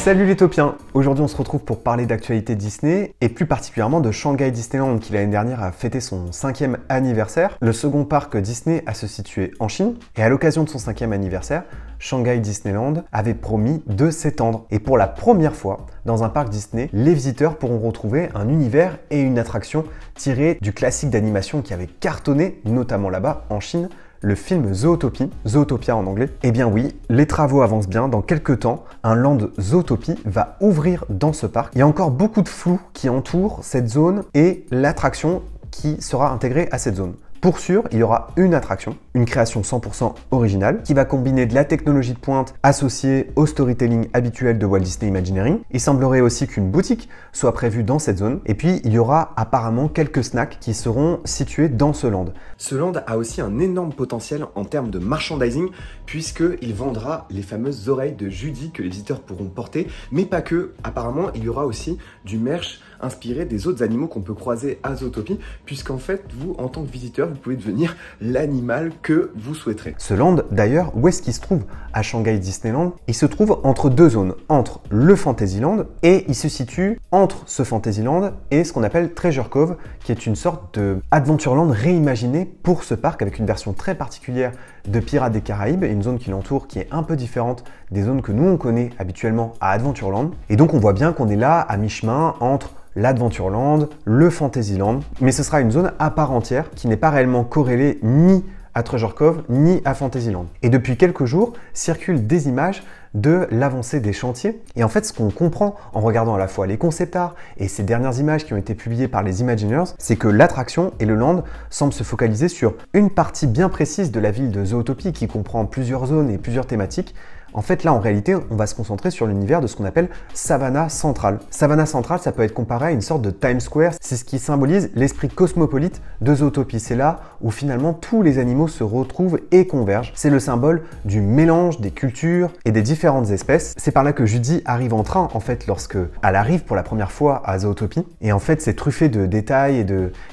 Salut les topiens! Aujourd'hui on se retrouve pour parler d'actualité Disney et plus particulièrement de Shanghai Disneyland qui l'année dernière a fêté son 5e anniversaire. Le second parc Disney à se situer en Chine et à l'occasion de son 5e anniversaire, Shanghai Disneyland avait promis de s'étendre. Et pour la première fois dans un parc Disney, les visiteurs pourront retrouver un univers et une attraction tirés du classique d'animation qui avait cartonné, notamment là-bas en Chine, le film Zootopie, Zootopia en anglais. Eh bien oui, les travaux avancent bien. Dans quelques temps, un land Zootopie va ouvrir dans ce parc. Il y a encore beaucoup de flou qui entoure cette zone et l'attraction qui sera intégrée à cette zone. Pour sûr, il y aura une attraction, une création 100% originale, qui va combiner de la technologie de pointe associée au storytelling habituel de Walt Disney Imagineering. Il semblerait aussi qu'une boutique soit prévue dans cette zone. Et puis, il y aura apparemment quelques snacks qui seront situés dans ce land. Ce land a aussi un énorme potentiel en termes de merchandising, puisqu'il vendra les fameuses oreilles de Judy que les visiteurs pourront porter, mais pas que. Apparemment, il y aura aussi du merch inspiré des autres animaux qu'on peut croiser à Zootopie, puisqu'en fait, vous, en tant que visiteur, vous pouvez devenir l'animal que vous souhaiterez. Ce land, d'ailleurs, où est-ce qu'il se trouve à Shanghai Disneyland? Il se trouve entre deux zones, entre le Fantasyland et il se situe entre ce Fantasyland et ce qu'on appelle Treasure Cove, qui est une sorte de Adventureland réimaginé pour ce parc avec une version très particulière de Pirates des Caraïbes et une zone qui l'entoure qui est un peu différente des zones que nous on connaît habituellement à Adventureland. Et donc on voit bien qu'on est là à mi-chemin entre l'Adventureland, le Fantasyland, mais ce sera une zone à part entière qui n'est pas réellement corrélée ni à Treasure Cove ni à Fantasyland. Et depuis quelques jours, circulent des images de l'avancée des chantiers. Et en fait, ce qu'on comprend en regardant à la fois les concept art et ces dernières images qui ont été publiées par les Imagineers, c'est que l'attraction et le land semblent se focaliser sur une partie bien précise de la ville de Zootopie qui comprend plusieurs zones et plusieurs thématiques. En fait, là, en réalité, on va se concentrer sur l'univers de ce qu'on appelle Savannah Central. Savannah Central, ça peut être comparé à une sorte de Times Square. C'est ce qui symbolise l'esprit cosmopolite de Zootopie. C'est là où finalement tous les animaux se retrouvent et convergent. C'est le symbole du mélange des cultures et des différentes espèces. C'est par là que Judy arrive en train, en fait, lorsque elle arrive pour la première fois à Zootopie. Et en fait, c'est truffé de détails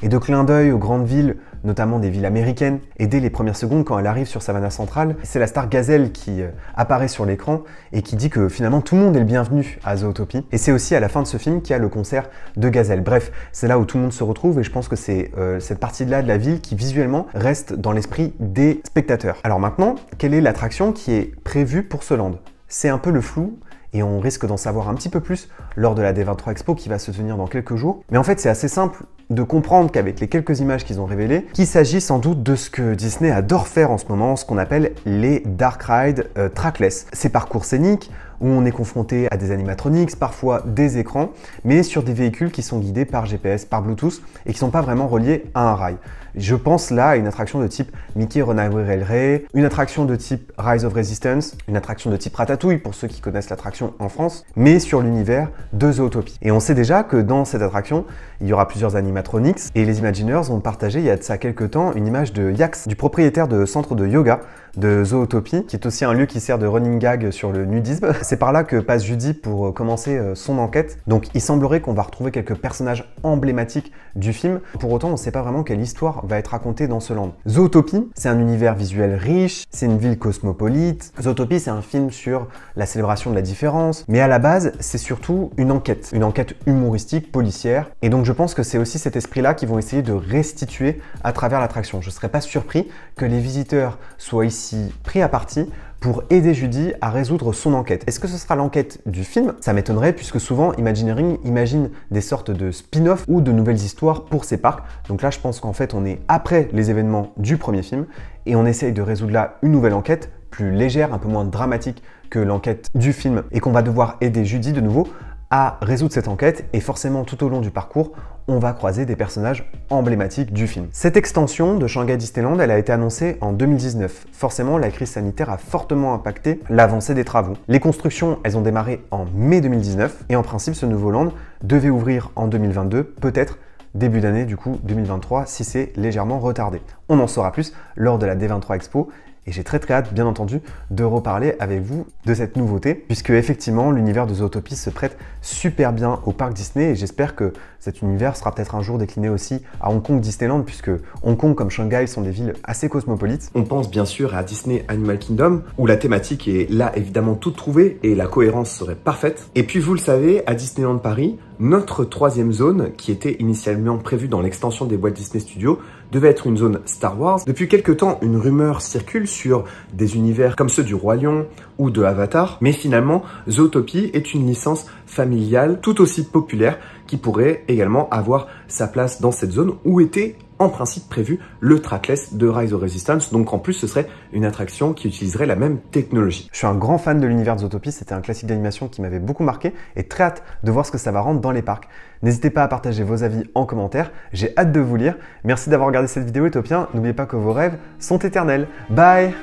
et de clins d'œil aux grandes villes, notamment des villes américaines. Et dès les premières secondes, quand elle arrive sur Savannah Central, c'est la star Gazelle qui apparaît sur l'écran et qui dit que finalement tout le monde est le bienvenu à Zootopie. Et c'est aussi à la fin de ce film qu'il y a le concert de Gazelle. Bref, c'est là où tout le monde se retrouve et je pense que c'est cette partie-là de la ville qui visuellement reste dans l'esprit des spectateurs. Alors maintenant, quelle est l'attraction qui est prévue pour ce land? C'est un peu le flou et on risque d'en savoir un petit peu plus lors de la D23 Expo qui va se tenir dans quelques jours. Mais en fait, c'est assez simple de comprendre qu'avec les quelques images qu'ils ont révélées, qu'il s'agit sans doute de ce que Disney adore faire en ce moment, ce qu'on appelle les Dark Ride trackless. Ces parcours scéniques où on est confronté à des animatronics, parfois des écrans, mais sur des véhicules qui sont guidés par GPS, par Bluetooth et qui ne sont pas vraiment reliés à un rail. Je pense là à une attraction de type Mickey Runaway Railway, une attraction de type Rise of Resistance, une attraction de type Ratatouille pour ceux qui connaissent l'attraction en France, mais sur l'univers de Zootopie. Et on sait déjà que dans cette attraction, il y aura plusieurs animatronics et les Imagineers ont partagé il y a de ça quelques temps une image de Yax, du propriétaire de centre de yoga de Zootopie, qui est aussi un lieu qui sert de running gag sur le nudisme. C'est par là que passe Judy pour commencer son enquête. Donc il semblerait qu'on va retrouver quelques personnages emblématiques du film. Pour autant, on ne sait pas vraiment quelle histoire va être racontée dans ce land. Zootopie, c'est un univers visuel riche, c'est une ville cosmopolite. Zootopie, c'est un film sur la célébration de la différence. Mais à la base, c'est surtout une enquête humoristique, policière. Et donc je pense que c'est aussi cet esprit-là qu'ils vont essayer de restituer à travers l'attraction. Je ne serais pas surpris que les visiteurs soient ici pris à partie pour aider Judy à résoudre son enquête. Est-ce que ce sera l'enquête du film? Ça m'étonnerait puisque souvent Imagineering imagine des sortes de spin-off ou de nouvelles histoires pour ces parcs. Donc là, je pense qu'en fait, on est après les événements du premier film et on essaye de résoudre là une nouvelle enquête plus légère, un peu moins dramatique que l'enquête du film et qu'on va devoir aider Judy de nouveau à résoudre cette enquête et forcément tout au long du parcours, on va croiser des personnages emblématiques du film. Cette extension de Shanghai Disneyland, elle a été annoncée en 2019. Forcément, la crise sanitaire a fortement impacté l'avancée des travaux. Les constructions, elles ont démarré en mai 2019 et en principe, ce nouveau land devait ouvrir en 2022, peut-être début d'année du coup 2023 si c'est légèrement retardé. On en saura plus lors de la D23 Expo et j'ai très hâte, bien entendu, de reparler avec vous de cette nouveauté, puisque effectivement, l'univers de Zootopia se prête super bien au parc Disney, et j'espère que cet univers sera peut-être un jour décliné aussi à Hong Kong Disneyland, puisque Hong Kong comme Shanghai sont des villes assez cosmopolites. On pense bien sûr à Disney Animal Kingdom, où la thématique est là évidemment toute trouvée, et la cohérence serait parfaite. Et puis vous le savez, à Disneyland Paris, notre troisième zone, qui était initialement prévue dans l'extension des Walt Disney Studios, devait être une zone Star Wars. Depuis quelques temps, une rumeur circule sur des univers comme ceux du Roi Lion ou de Avatar, mais finalement, Zootopia est une licence familiale tout aussi populaire qui pourrait également avoir sa place dans cette zone où était en principe prévu le trackless de Rise of Resistance, donc en plus ce serait une attraction qui utiliserait la même technologie. Je suis un grand fan de l'univers de Zootopia, c'était un classique d'animation qui m'avait beaucoup marqué et très hâte de voir ce que ça va rendre dans les parcs. N'hésitez pas à partager vos avis en commentaire, j'ai hâte de vous lire. Merci d'avoir regardé cette vidéo Utopiens, n'oubliez pas que vos rêves sont éternels. Bye!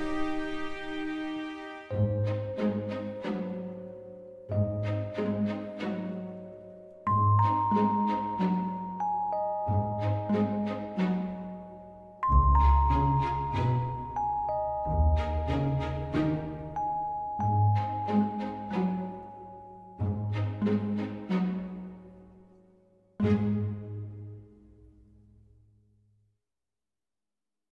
Thank you.